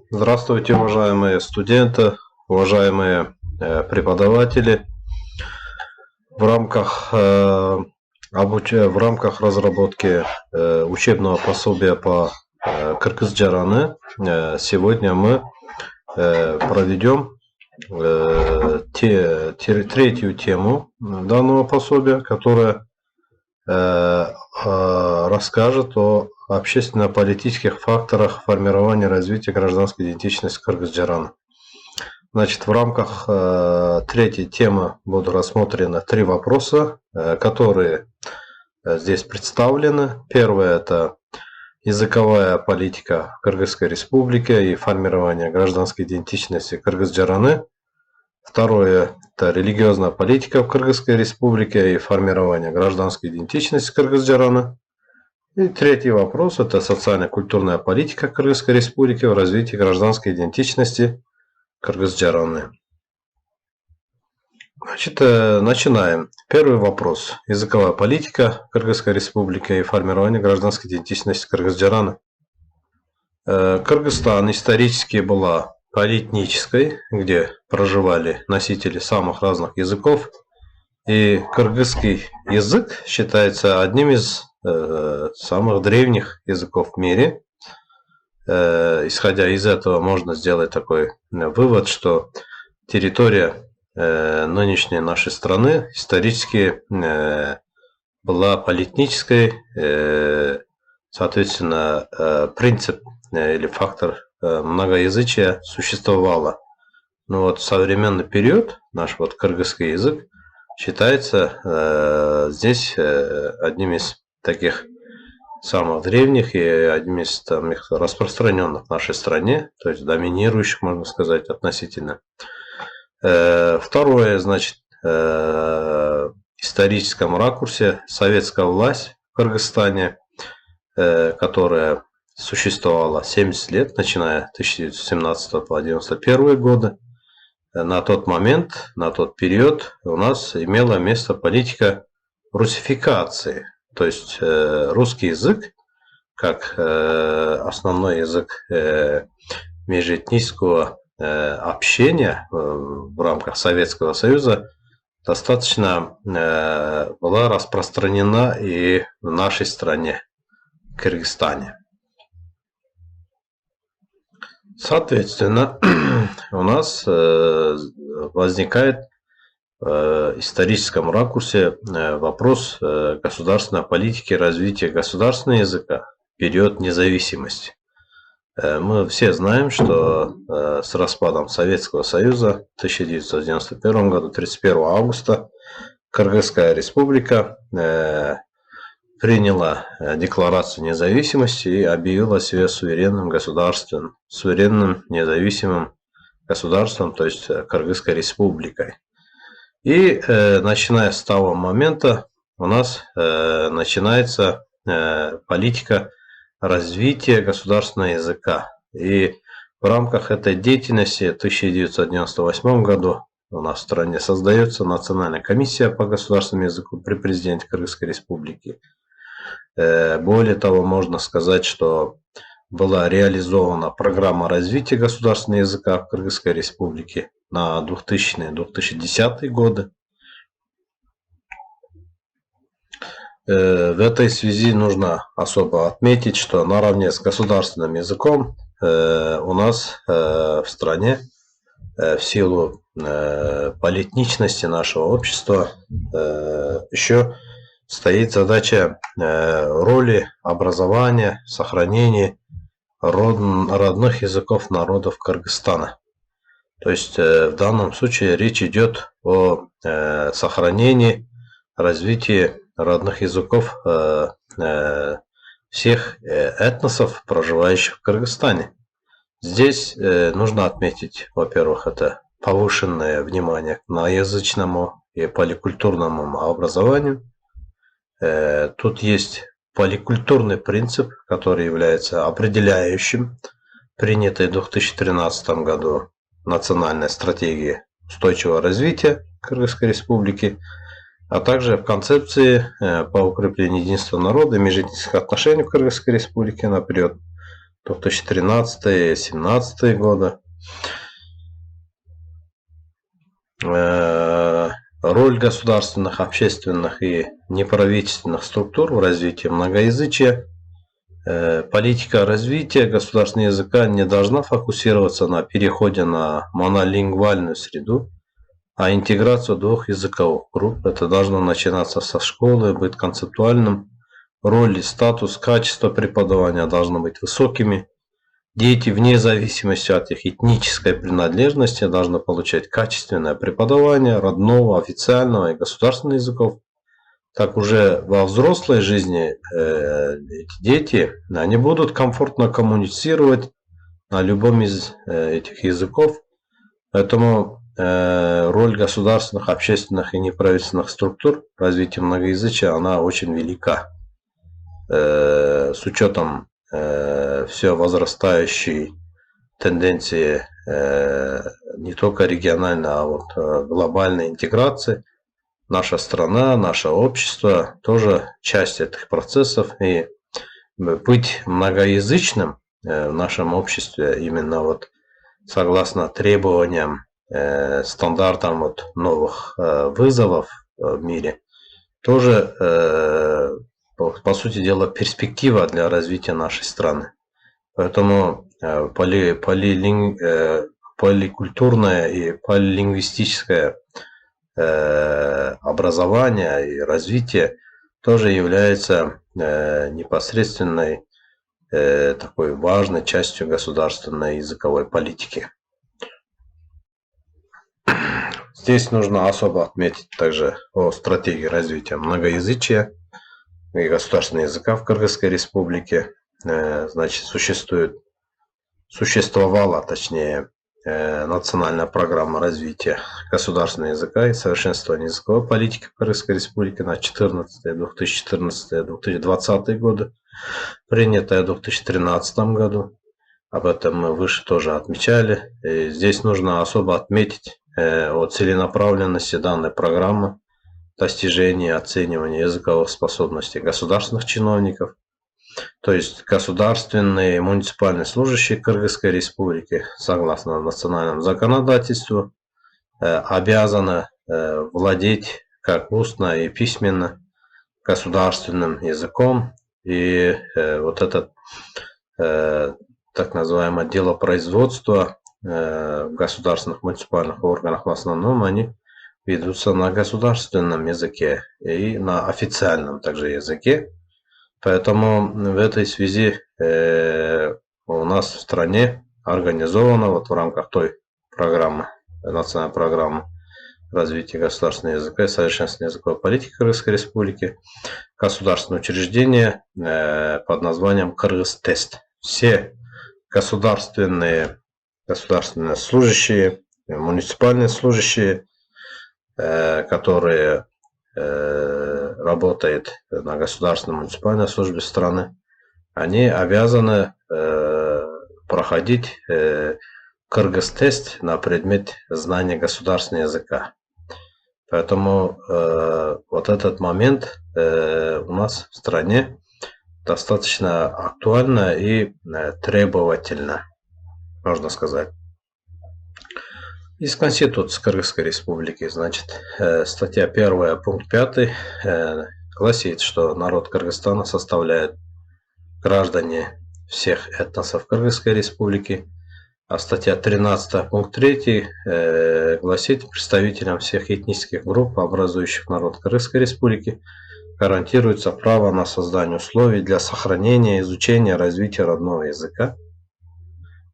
Здравствуйте, уважаемые студенты, уважаемые преподаватели. В рамках разработки учебного пособия по Кыргыз-Джараны сегодня мы проведем третью тему данного пособия, которая расскажет о общественно-политических факторах формирования и развития гражданской идентичности Кыргыз-Джараны. Значит, в рамках третьей темы будут рассмотрены три вопроса, которые здесь представлены. Первое – это языковая политика Кыргызской Республики и формирование гражданской идентичности Кыргыз-Джараны. Второе – это религиозная политика в Кыргызской Республике и формирование гражданской идентичности Кыргыз-Джараны. И третий вопрос – это социально-культурная политика Кыргызской Республики в развитии гражданской идентичности Кыргыз-Джараны. Значит, начинаем. Первый вопрос. Языковая политика Кыргызской Республики и формирование гражданской идентичности Кыргыз-Джараны. Кыргызстан исторически была политнической, где проживали носители самых разных языков. И кыргызский язык считается одним из самых древних языков в мире. Исходя из этого, можно сделать такой вывод, что территория нынешней нашей страны исторически была политической, соответственно, принцип или фактор многоязычия существовало. Но вот в современный период наш вот кыргызский язык считается здесь одним из таких самых древних и одним из распространенных в нашей стране, то есть доминирующих, можно сказать, относительно. Второе, значит, в историческом ракурсе советская власть в Кыргызстане, которая существовала 70 лет, начиная с 1917 по 1991 годы. На тот момент, на тот период у нас имела место политика русификации. То есть русский язык, как основной язык межэтнического общения в рамках Советского Союза, достаточно была распространена и в нашей стране, Кыргызстане. Соответственно, у нас возникает в историческом ракурсе вопрос государственной политики и развития государственного языка в период независимости. Мы все знаем, что с распадом Советского Союза в 1991 году, 31 августа, Кыргызская Республика приняла декларацию независимости и объявила себя суверенным государством, суверенным независимым государством, то есть Кыргызской Республикой. И начиная с того момента у нас начинается политика развития государственного языка. И в рамках этой деятельности в 1998 году у нас в стране создается Национальная комиссия по государственному языку при президенте Кыргызской Республики. Более того, можно сказать, что была реализована программа развития государственного языка в Кыргызской Республике на 2000-2010 годы. В этой связи нужно особо отметить, что наравне с государственным языком у нас в стране в силу политичности нашего общества еще стоит задача роли образования, сохранения родных языков народов Кыргызстана. То есть в данном случае речь идет о сохранении, развитии родных языков всех этносов, проживающих в Кыргызстане. Здесь нужно отметить, во-первых, это повышенное внимание к многоязычному и поликультурному образованию. Тут есть поликультурный принцип, который является определяющим принятой в 2013 году национальной стратегии устойчивого развития Кыргызской Республики, а также в концепции по укреплению единства народа и межэтнических отношений в Кыргызской Республике на период 2013-2017 годы. Роль государственных, общественных и неправительственных структур в развитии многоязычия. Политика развития государственного языка не должна фокусироваться на переходе на монолингвальную среду, а интеграцию двух языковых групп. Это должно начинаться со школы, быть концептуальным. Роль и статус, качество преподавания должны быть высокими. Дети, вне зависимости от их этнической принадлежности, должны получать качественное преподавание родного, официального и государственного языков. Так уже во взрослой жизни эти дети, они будут комфортно коммуницировать на любом из этих языков. Поэтому роль государственных, общественных и неправительственных структур в развитии многоязычия, она очень велика. С учетом все возрастающей тенденции не только региональной, а вот глобальной интеграции, наша страна, наше общество тоже часть этих процессов. И быть многоязычным в нашем обществе именно вот согласно требованиям, стандартам вот новых вызовов в мире, тоже, по сути дела, перспектива для развития нашей страны. Поэтому поликультурное и полилингвистическое образование и развитие тоже является непосредственной такой важной частью государственной языковой политики. Здесь нужно особо отметить также о стратегии развития многоязычия и государственного языка в Кыргызской республике. Значит, существовала, точнее, национальная программа развития государственного языка и совершенствования языковой политики в Кыргызской республике на 2014-2020 годы, принятая в 2013 году. Об этом мы выше тоже отмечали. И здесь нужно особо отметить о целенаправленности данной программы, достижении и оценивании языковых способностей государственных чиновников. То есть государственные и муниципальные служащие Кыргызской республики, согласно национальному законодательству, обязаны владеть как устно и письменно государственным языком. И вот это так называемое делопроизводство в государственных муниципальных органах в основном они ведутся на государственном языке и на официальном также языке. Поэтому в этой связи у нас в стране организовано вот в рамках той программы, национальной программы развития государственного языка и совершенствования языковой политики Кыргызской республики государственное учреждение под названием Кыргызтест. Все государственные служащие, муниципальные служащие, которые работают на государственной муниципальной службе страны, они обязаны проходить Кыргызтест на предмет знания государственного языка. Поэтому вот этот момент у нас в стране достаточно актуально и требовательно, можно сказать. Из Конституции Кыргызской республики, значит, статья 1, пункт 5 гласит, что народ Кыргызстана составляет граждане всех этносов Кыргызской республики, а статья 13, пункт 3 гласит, представителям всех этнических групп, образующих народ Кыргызской республики, гарантируется право на создание условий для сохранения, изучения, развития родного языка.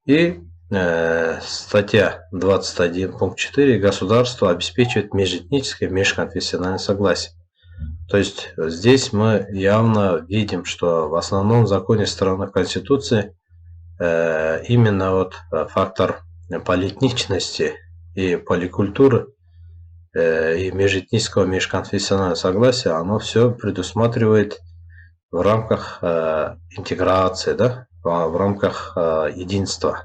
И статья 21, пункт 4, государство обеспечивает межэтническое, межконфессиональное согласие. То есть здесь мы явно видим, что в основном законе страны Конституции именно вот фактор политичности и поликультуры и межэтнического, межконфессионального согласия, оно все предусматривает в рамках интеграции, да, в рамках единства.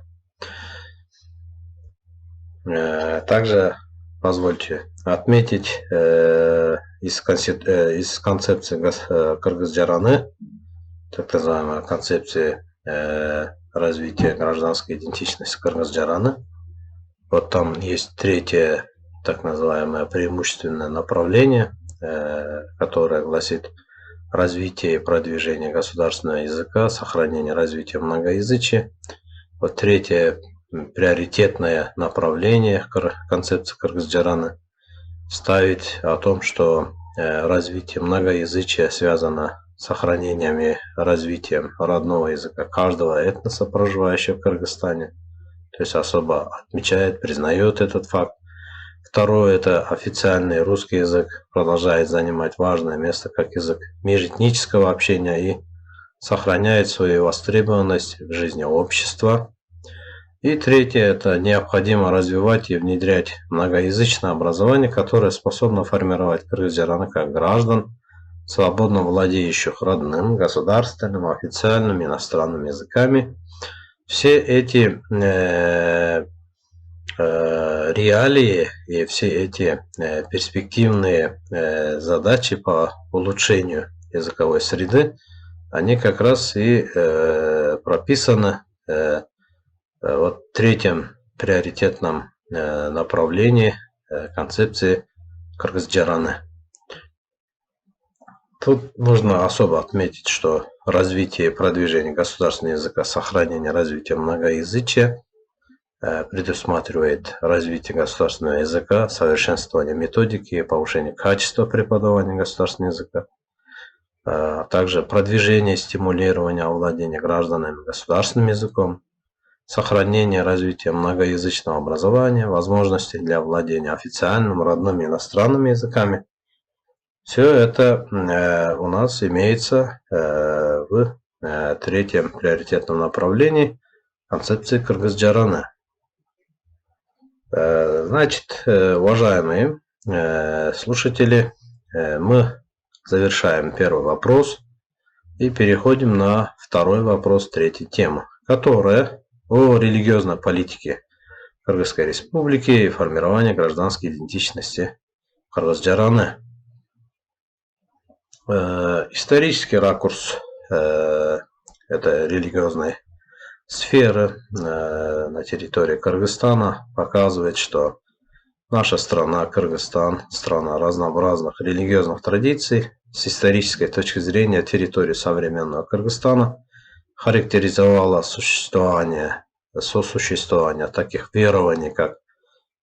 Также позвольте отметить из концепции Кыргыз-Жараны, так называемой концепции развития гражданской идентичности Кыргыз-Жараны. Вот там есть третье, так называемое преимущественное направление, которое гласит развитие и продвижение государственного языка, сохранение развития многоязычия. Вот третье приоритетное направление концепции Кыргыз-Жараны ставит о том, что развитие многоязычия связано с сохранением и развитием родного языка каждого этноса, проживающего в Кыргызстане. То есть особо отмечает, признает этот факт. Второе, это официальный русский язык продолжает занимать важное место как язык межэтнического общения и сохраняет свою востребованность в жизни общества. И третье, это необходимо развивать и внедрять многоязычное образование, которое способно формировать кыргыз-жараны как граждан, свободно владеющих родным, государственным, официальным, иностранными языками. Все эти реалии и все эти перспективные задачи по улучшению языковой среды, они как раз и прописаны вот в третьем приоритетном направлении концепции Кыргыз-Жараны. Тут нужно особо отметить, что развитие и продвижение государственного языка, сохранение развития многоязычия предусматривает развитие государственного языка, совершенствование методики и повышение качества преподавания государственного языка, а также продвижение и стимулирование овладения гражданами государственным языком, сохранение и развитие многоязычного образования, возможности для владения официальным, родным и иностранными языками. Все это у нас имеется в третьем приоритетном направлении концепции Кыргыз-Жараны. Значит, уважаемые слушатели, мы завершаем первый вопрос и переходим на второй вопрос третьей темы, которая о религиозной политике Кыргызской Республики и формировании гражданской идентичности Кыргыз-Жараны. Исторический ракурс этой религиозной сферы на территории Кыргызстана показывает, что наша страна, Кыргызстан, страна разнообразных религиозных традиций. С исторической точки зрения территория современного Кыргызстана характеризовала сосуществование таких верований, как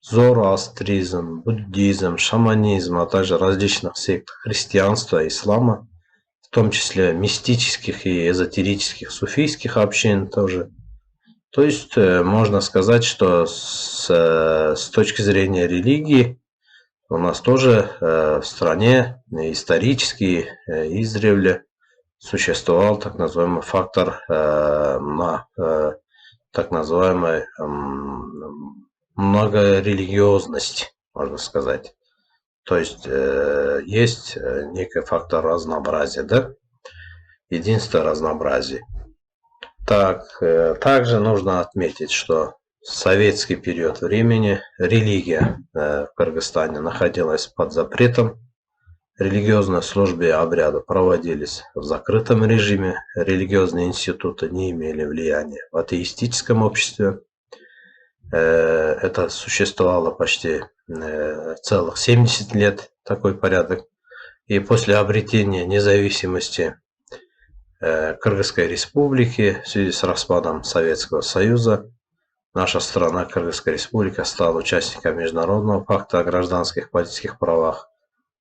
зороастризм, буддизм, шаманизм, а также различных сект христианства, ислама, в том числе мистических и эзотерических, суфийских общин тоже. То есть можно сказать, что с точки зрения религии у нас тоже в стране исторически издревле существовал так называемый фактор так называемой многорелигиозность, можно сказать. То есть есть некий фактор разнообразия, да? Единство разнообразия. Также нужно отметить, что в советский период времени религия в Кыргызстане находилась под запретом. Религиозные службы и обряды проводились в закрытом режиме. Религиозные институты не имели влияния в атеистическом обществе. Это существовало почти целых 70 лет, такой порядок. И после обретения независимости Кыргызской Республики в связи с распадом Советского Союза наша страна, Кыргызская Республика, стала участником Международного пакта о гражданских и политических правах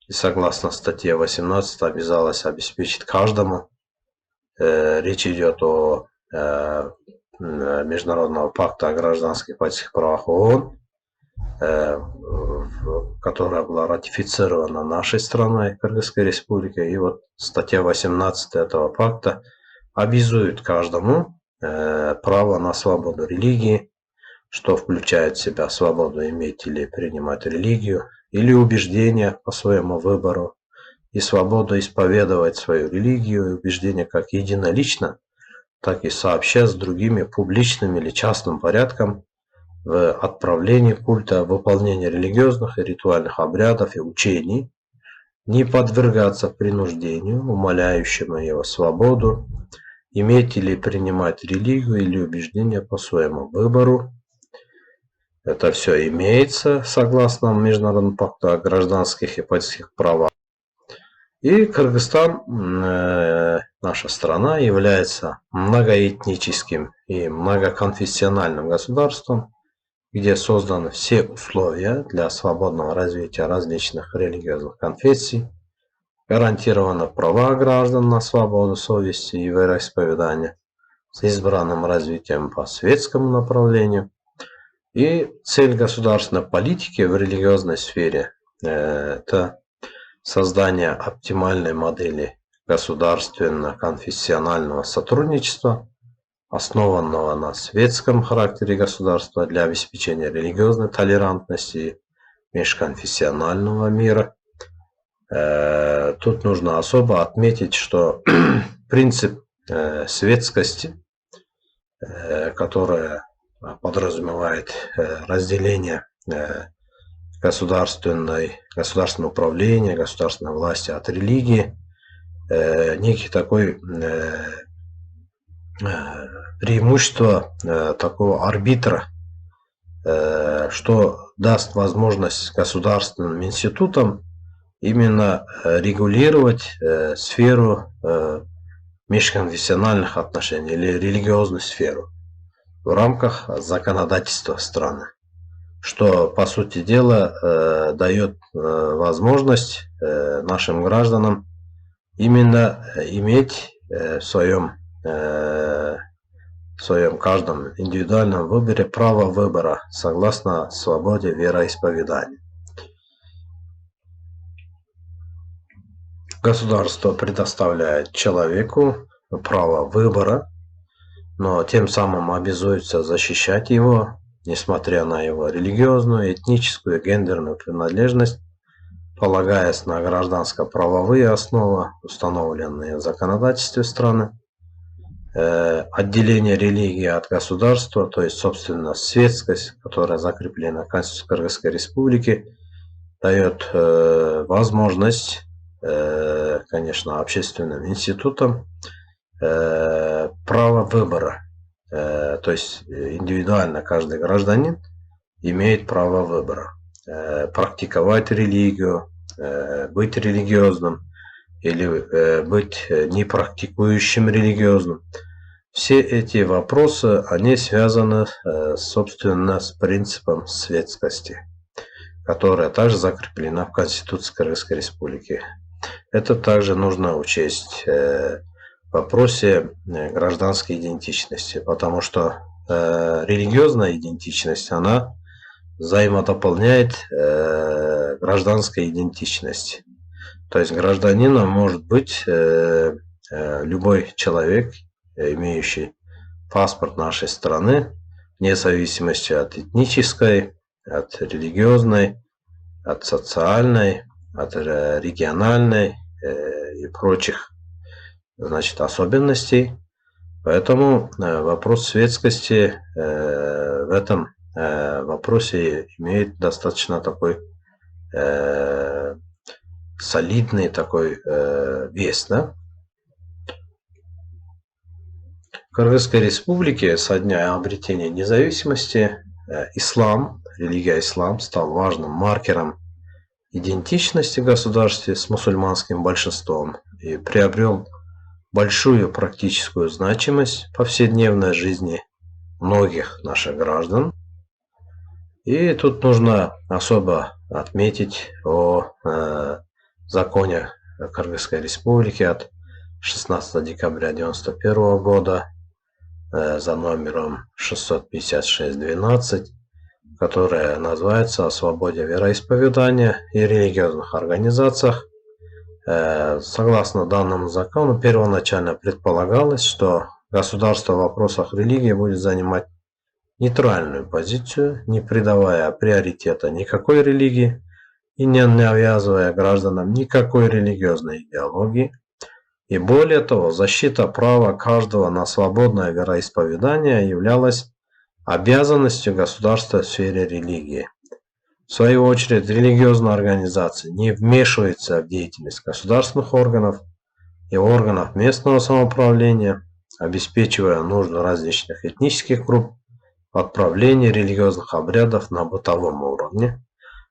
и согласно статье 18 обязалась обеспечить каждому. Речь идет о Международного пакта о гражданских и политических правах ООН, которая была ратифицирована нашей страной, Кыргызской Республикой. И вот статья 18 этого пакта обязует каждому право на свободу религии, что включает в себя свободу иметь или принимать религию, или убеждения по своему выбору, и свободу исповедовать свою религию и убеждения как единолично, так и сообща с другими публичным или частным порядком в отправлении культа, выполнении религиозных и ритуальных обрядов и учений, не подвергаться принуждению, умаляющему его свободу, иметь или принимать религию или убеждения по своему выбору. Это все имеется согласно Международному пакту о гражданских и политических правах. И Кыргызстан, наша страна, является многоэтническим и многоконфессиональным государством, где созданы все условия для свободного развития различных религиозных конфессий, гарантированы права граждан на свободу совести и вероисповедания с избранным развитием по светскому направлению. И цель государственной политики в религиозной сфере – это создание оптимальной модели государственно-конфессионального сотрудничества, основанного на светском характере государства для обеспечения религиозной толерантности и межконфессионального мира. Тут нужно особо отметить, что принцип светского, которое подразумевает разделение государственного управления, государственной власти от религии, некий такой преимущество такого арбитра, что даст возможность государственным институтам именно регулировать сферу межконфессиональных отношений или религиозную сферу в рамках законодательства страны, что по сути дела дает возможность нашим гражданам именно иметь в своем каждом индивидуальном выборе право выбора согласно свободе вероисповедания. Государство предоставляет человеку право выбора, но тем самым обязуется защищать его, несмотря на его религиозную, этническую и гендерную принадлежность, полагаясь на гражданско-правовые основы, установленные в законодательстве страны. Отделение религии от государства, то есть, собственно, светскость, которая закреплена в Конституции Кыргызской Республики, дает возможность, конечно, общественным институтам право выбора. То есть индивидуально каждый гражданин имеет право выбора. Практиковать религию, быть религиозным или быть непрактикующим религиозным. Все эти вопросы, они связаны, собственно, с принципом светскости, которая также закреплена в Конституции Кыргызской Республики. Это также нужно учесть в вопросе гражданской идентичности, потому что религиозная идентичность, она взаимодополняет гражданской идентичность. То есть гражданином может быть любой человек, имеющий паспорт нашей страны, вне зависимости от этнической, от религиозной, от социальной, от региональной и прочих, значит, особенностей. Поэтому вопрос светскости в этом вопросе имеет достаточно такой солидный такой вес, да? В Кыргызской Республике со дня обретения независимости ислам, религия ислам, стал важным маркером идентичности в государстве с мусульманским большинством и приобрел большую практическую значимость в повседневной жизни многих наших граждан. И тут нужно особо отметить о законе Кыргызской Республики от 16 декабря 1991 года за номером 656-12, которая называется «О свободе вероисповедания и религиозных организациях». Согласно данному закону, первоначально предполагалось, что государство в вопросах религии будет занимать нейтральную позицию, не придавая приоритета никакой религии и не навязывая гражданам никакой религиозной идеологии. И более того, защита права каждого на свободное вероисповедание являлась обязанностью государства в сфере религии. В свою очередь, религиозная организация не вмешивается в деятельность государственных органов и органов местного самоуправления, обеспечивая нужды различных этнических групп, отправление религиозных обрядов на бытовом уровне.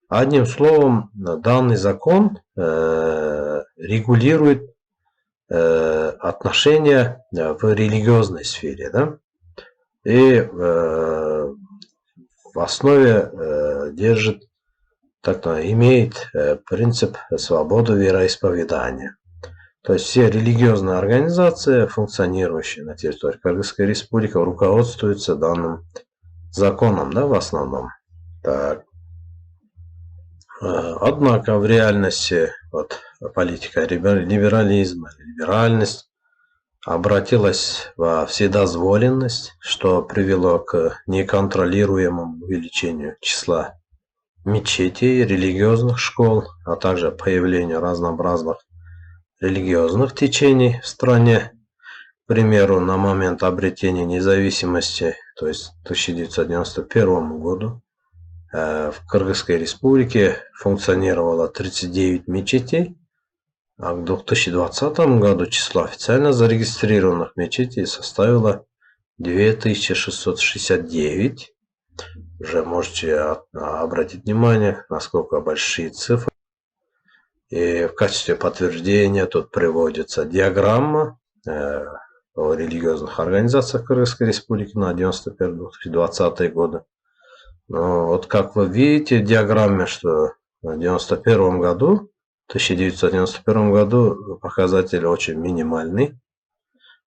Одним словом, данный закон регулирует отношения в религиозной сфере, да? И в основе имеет принцип свободы вероисповедания. То есть все религиозные организации, функционирующие на территории Кыргызской Республики, руководствуются данным законом, да, в основном. Так. Однако в реальности политика либерализма, либеральность обратилась во вседозволенность, что привело к неконтролируемому увеличению числа мечетей, религиозных школ, а также появлению разнообразных религиозных течений в стране. К примеру, на момент обретения независимости, то есть к 1991 году, в Кыргызской Республике функционировало 39 мечетей, а к 2020 году число официально зарегистрированных мечетей составило 2669. Уже можете обратить внимание, насколько большие цифры. И в качестве подтверждения тут приводится диаграмма о религиозных организациях Кыргызской Республики на 1991-2020 годы. Но вот как вы видите в диаграмме, что в 1991 году показатель очень минимальный.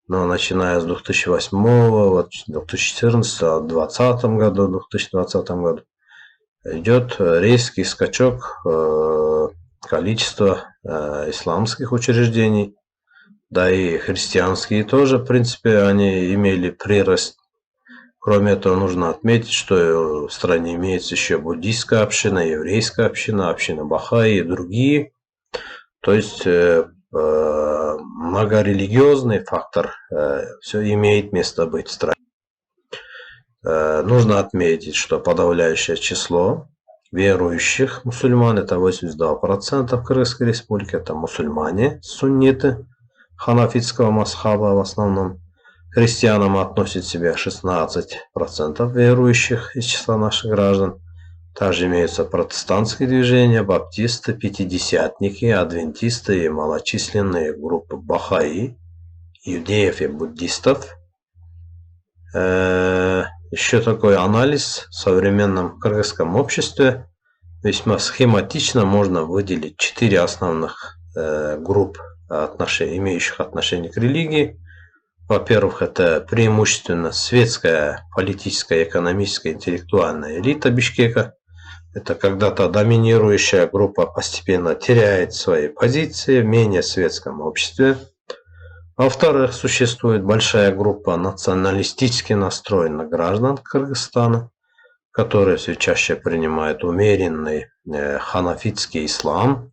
Но начиная с 2008, 2014, 2020 году, 2020 году идет резкий скачок количества исламских учреждений, да и христианские тоже, в принципе, они имели прирост. Кроме этого, нужно отметить, что в стране имеется еще буддийская община, еврейская община, община Бахаи и другие. То есть многорелигиозный фактор все имеет место быть в стране. Нужно отметить, что подавляющее число верующих мусульман, это 82% в Кыргызской Республике, это мусульмане, сунниты, ханафитского масхаба в основном. Христианам относит себя 16% верующих из числа наших граждан. Также имеются протестантские движения, баптисты, пятидесятники, адвентисты и малочисленные группы бахаи, иудеев и буддистов. Еще такой анализ в современном кыргызском обществе. Весьма схематично можно выделить 4 основных групп имеющих отношение к религии. Во-первых, это преимущественно светская, политическая, экономическая, интеллектуальная элита Бишкека. Это когда-то доминирующая группа постепенно теряет свои позиции в менее светском обществе. Во-вторых, существует большая группа националистически настроенных граждан Кыргызстана, которые все чаще принимают умеренный ханафитский ислам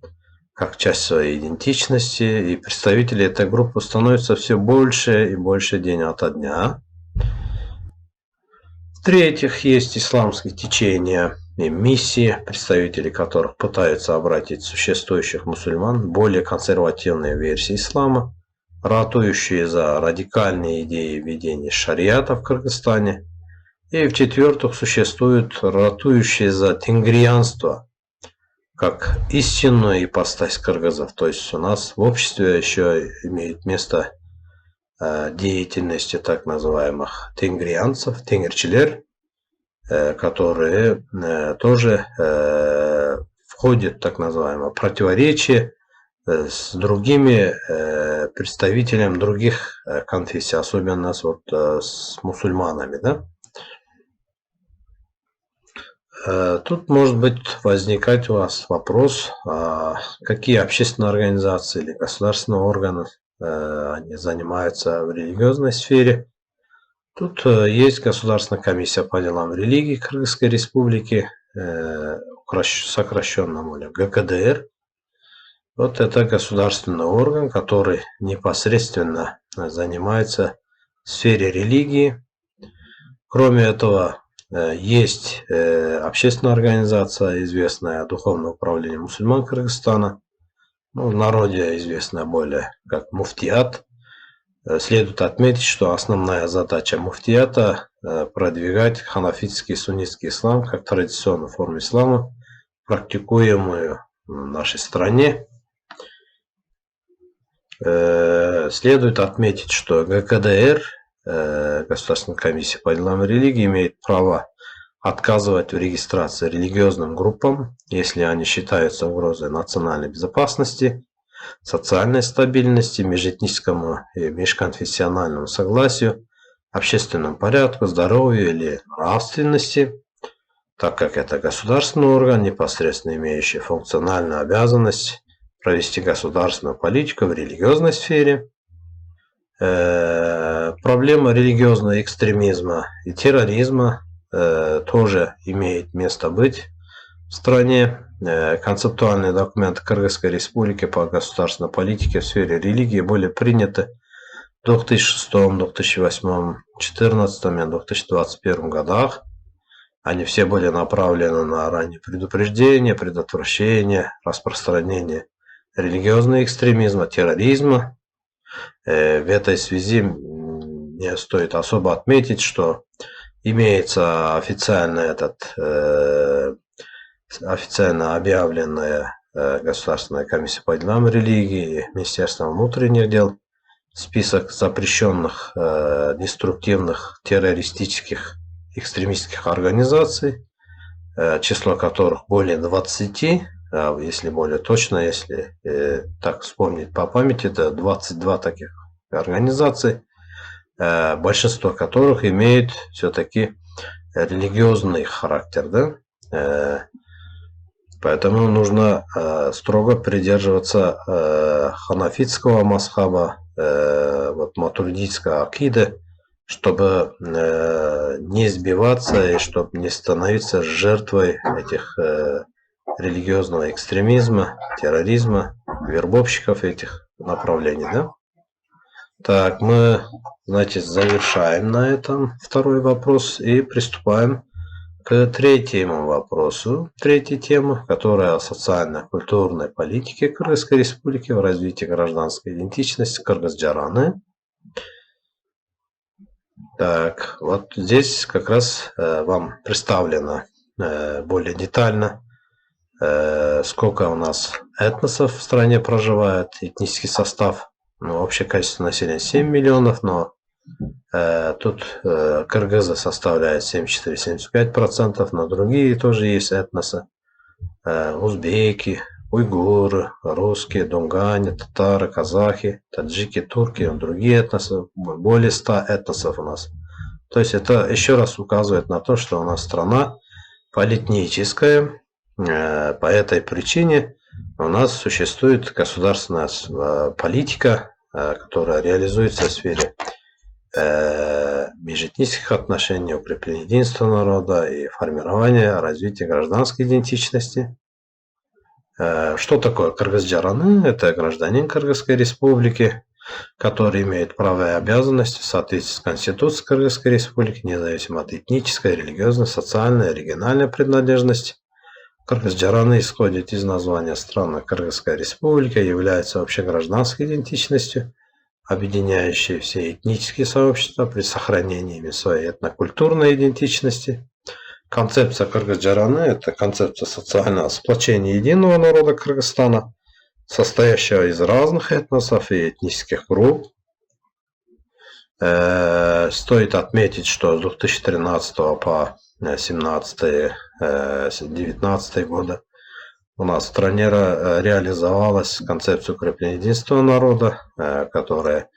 как часть своей идентичности, и представители этой группы становятся все больше и больше день ото дня. В-третьих, есть исламские течения и миссии, представители которых пытаются обратить существующих мусульман в более консервативные версии ислама, ратующие за радикальные идеи введения шариата в Кыргызстане. И в-четвертых, существуют ратующие за тенгрианство как истинную ипостась кыргызов. То есть у нас в обществе еще имеет место деятельности так называемых тенгрианцев, тенгерчилер, которые тоже входят в так называемое противоречие с другими представителями других конфессий, особенно с мусульманами, да? Тут может быть возникать у вас вопрос, какие общественные организации или государственные органы они занимаются в религиозной сфере. Тут есть Государственная комиссия по делам религии Кыргызской Республики, сокращенно ГКДР. Вот это государственный орган, который непосредственно занимается в сфере религии. Кроме этого, есть общественная организация, известная Духовное управление мусульман Кыргызстана, в народе известная более как муфтиат. Следует отметить, что основная задача муфтията продвигать ханафитский и суннитский ислам как традиционную форму ислама, практикуемую в нашей стране. Следует отметить, что ГКДР, Государственная комиссия по делам религии, имеет право отказывать в регистрации религиозным группам, если они считаются угрозой национальной безопасности, социальной стабильности, межэтническому и межконфессиональному согласию, общественному порядку, здоровью или нравственности, так как это государственный орган, непосредственно имеющий функциональную обязанность провести государственную политику в религиозной сфере. Проблема религиозного экстремизма и терроризма тоже имеет место быть в стране. Концептуальные документы Кыргызской республики по государственной политике в сфере религии были приняты в 2006, 2008, 2014 и 2021 годах. Они все были направлены на раннее предупреждение, предотвращение, распространение религиозного экстремизма, терроризма. В этой связи мне стоит особо отметить, что имеется официально объявленная Государственная комиссия по делам религии, Министерством внутренних дел, список запрещенных деструктивных террористических экстремистских организаций, число которых более 20, если более точно, если так вспомнить по памяти, это 22 таких организаций, большинство которых имеют все-таки религиозный характер, да? Поэтому нужно строго придерживаться ханафитского мазхаба, матуридийской акиды, чтобы не сбиваться и чтобы не становиться жертвой этих религиозного экстремизма, терроризма, вербовщиков этих направлений. Да? Так, мы, значит, завершаем на этом второй вопрос и приступаем к третьему вопросу, третьей темы, которая о социально-культурной политике Кыргызской республики в развитии гражданской идентичности Кыргыз-Джараны. Так, вот здесь как раз вам представлено более детально, сколько у нас этносов в стране проживает, этнический состав, общее количество населения 7 миллионов, но тут кыргызы составляют 74-75%, но другие тоже есть этносы, узбеки, уйгуры, русские, дунгане, татары, казахи, таджики, турки, другие этносы, более 100 этносов у нас. То есть это еще раз указывает на то, что у нас страна полиэтническая. По этой причине у нас существует государственная политика, которая реализуется в сфере межэтнических отношений, укрепления единства народа и формирования, развития гражданской идентичности. Что такое Кыргыз-Джараны? Это гражданин Кыргызской республики, который имеет права и обязанности в соответствии с Конституцией Кыргызской республики, независимо от этнической, религиозной, социальной, региональной принадлежности. Кыргыз-Джараны исходит из названия страны Кыргызская республика, является общегражданской идентичностью, объединяющей все этнические сообщества при сохранении ими своей этнокультурной идентичности. Концепция Кыргыз-Джараны – это концепция социального сплочения единого народа Кыргызстана, состоящего из разных этносов и этнических групп. Стоит отметить, что с 2013 по 2017-2019 годы у нас в стране реализовалась концепция укрепления единства народа, которая,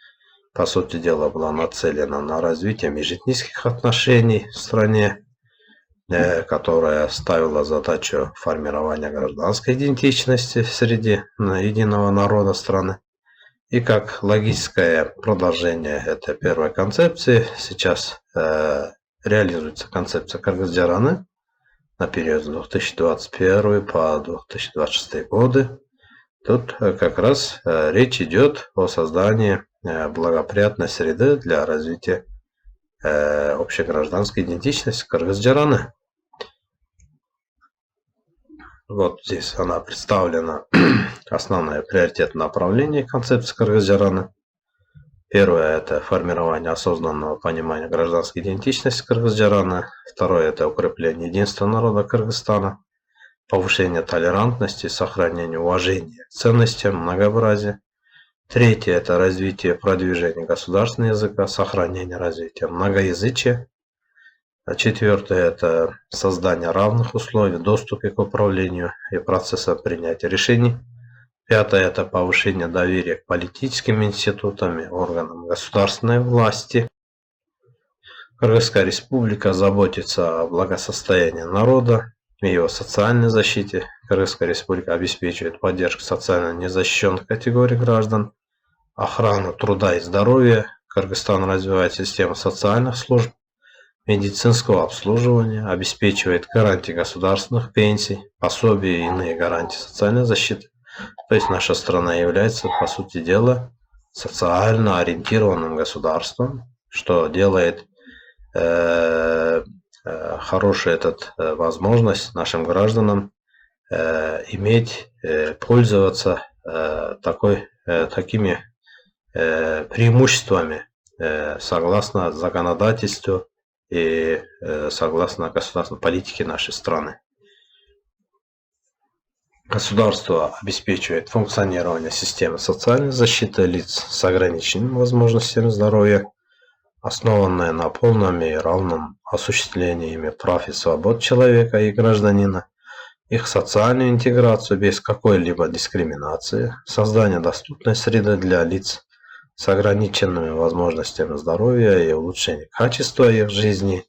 по сути дела, была нацелена на развитие межэтнических отношений в стране, которая ставила задачу формирования гражданской идентичности среди единого народа страны. И как логическое продолжение этой первой концепции сейчас реализуется концепция Кыргыз-Джараны на период с 2021 по 2026 годы. Тут как раз речь идет о создании благоприятной среды для развития общегражданской идентичности Кыргыз-Джараны. Вот здесь она представлена, основное приоритетное направление концепции Кыргыз-Джараны. Первое – это формирование осознанного понимания гражданской идентичности Кыргыз-Джарана. Второе – это укрепление единства народа Кыргызстана, повышение толерантности, сохранение уважения к ценностям, многообразия. Третье – это развитие, продвижение государственного языка, сохранение, развитие многоязычия. Четвертое – это создание равных условий, доступа к управлению и процесса принятия решений. Пятое – это повышение доверия к политическим институтам и органам государственной власти. Кыргызская республика заботится о благосостоянии народа и его социальной защите. Кыргызская республика обеспечивает поддержку социально незащищенных категорий граждан, охрану труда и здоровья. Кыргызстан развивает систему социальных служб, медицинского обслуживания, обеспечивает гарантии государственных пенсий, пособий и иные гарантии социальной защиты. То есть наша страна является, по сути дела, социально ориентированным государством, что делает хорошую возможность нашим гражданам иметь, пользоваться такими преимуществами согласно законодательству и согласно государственной политике нашей страны. Государство обеспечивает функционирование системы социальной защиты лиц с ограниченными возможностями здоровья, основанное на полном и равном осуществлении ими прав и свобод человека и гражданина, их социальную интеграцию без какой-либо дискриминации, создание доступной среды для лиц с ограниченными возможностями здоровья и улучшение качества их жизни.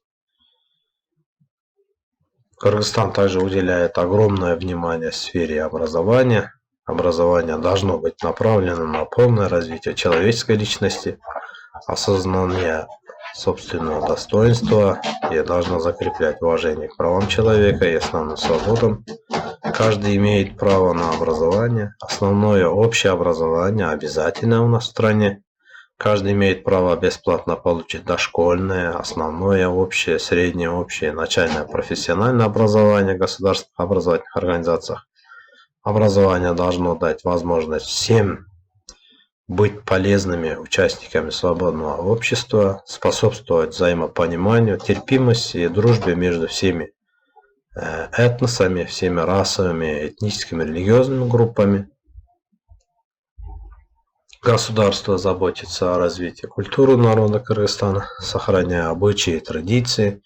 Кыргызстан также уделяет огромное внимание сфере образования. Образование должно быть направлено на полное развитие человеческой личности, осознание собственного достоинства и должно закреплять уважение к правам человека и основным свободам. Каждый имеет право на образование. Основное общее образование обязательно у нас в стране. Каждый имеет право бесплатно получить дошкольное, основное общее, среднее общее, начальное профессиональное образование в государственных образовательных организациях. Образование должно дать возможность всем быть полезными участниками свободного общества, способствовать взаимопониманию, терпимости и дружбе между всеми этносами, всеми расовыми, этническими, религиозными группами. Государство заботится о развитии культуры народа Кыргызстана, сохраняя обычаи и традиции,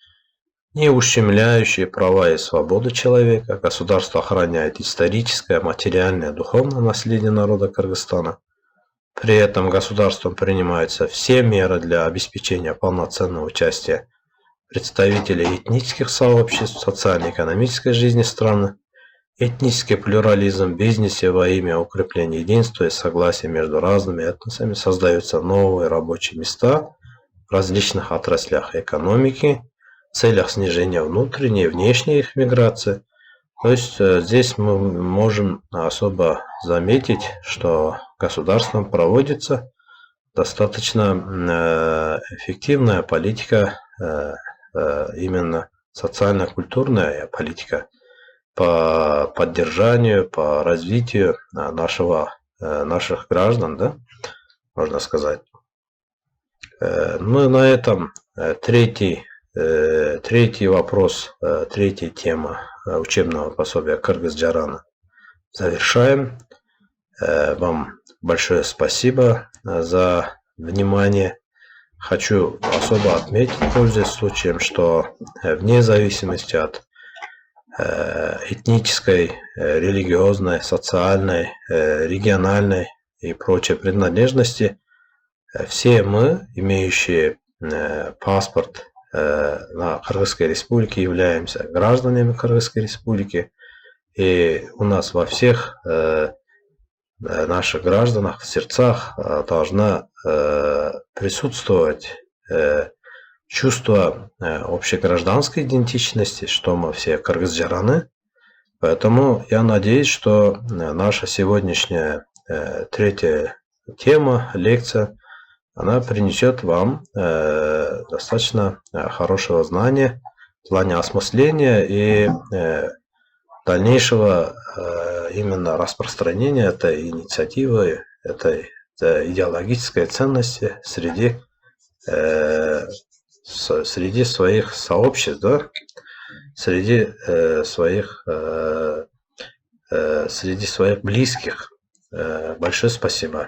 не ущемляющие права и свободы человека. Государство охраняет историческое, материальное, духовное наследие народа Кыргызстана. При этом государством принимаются все меры для обеспечения полноценного участия представителей этнических сообществ в социально-экономической жизни страны. Этнический плюрализм в бизнесе во имя укрепления единства и согласия между разными этносами, создаются новые рабочие места в различных отраслях экономики в целях снижения внутренней и внешней их миграции. То есть здесь мы можем особо заметить, что государством проводится достаточно эффективная политика, именно социально-культурная политика по поддержанию, по развитию наших граждан, да, можно сказать. Ну и на этом третий вопрос, третья тема учебного пособия Кыргыз-Джарана завершаем. Вам большое спасибо за внимание. Хочу особо отметить, пользуясь случаем, что вне зависимости от этнической, религиозной, социальной, региональной и прочей принадлежности, все мы, имеющие паспорт на Кыргызской республике, являемся гражданами Кыргызской республики, и у нас во всех наших гражданах, в сердцах должна присутствовать чувство общегражданской идентичности, что мы все кыргыз-джараны. Поэтому я надеюсь, что наша сегодняшняя третья тема, лекция, она принесет вам достаточно хорошего знания в плане осмысления и дальнейшего именно распространения этой инициативы, этой идеологической ценности среди своих сообществ, да, среди своих близких. Большое спасибо.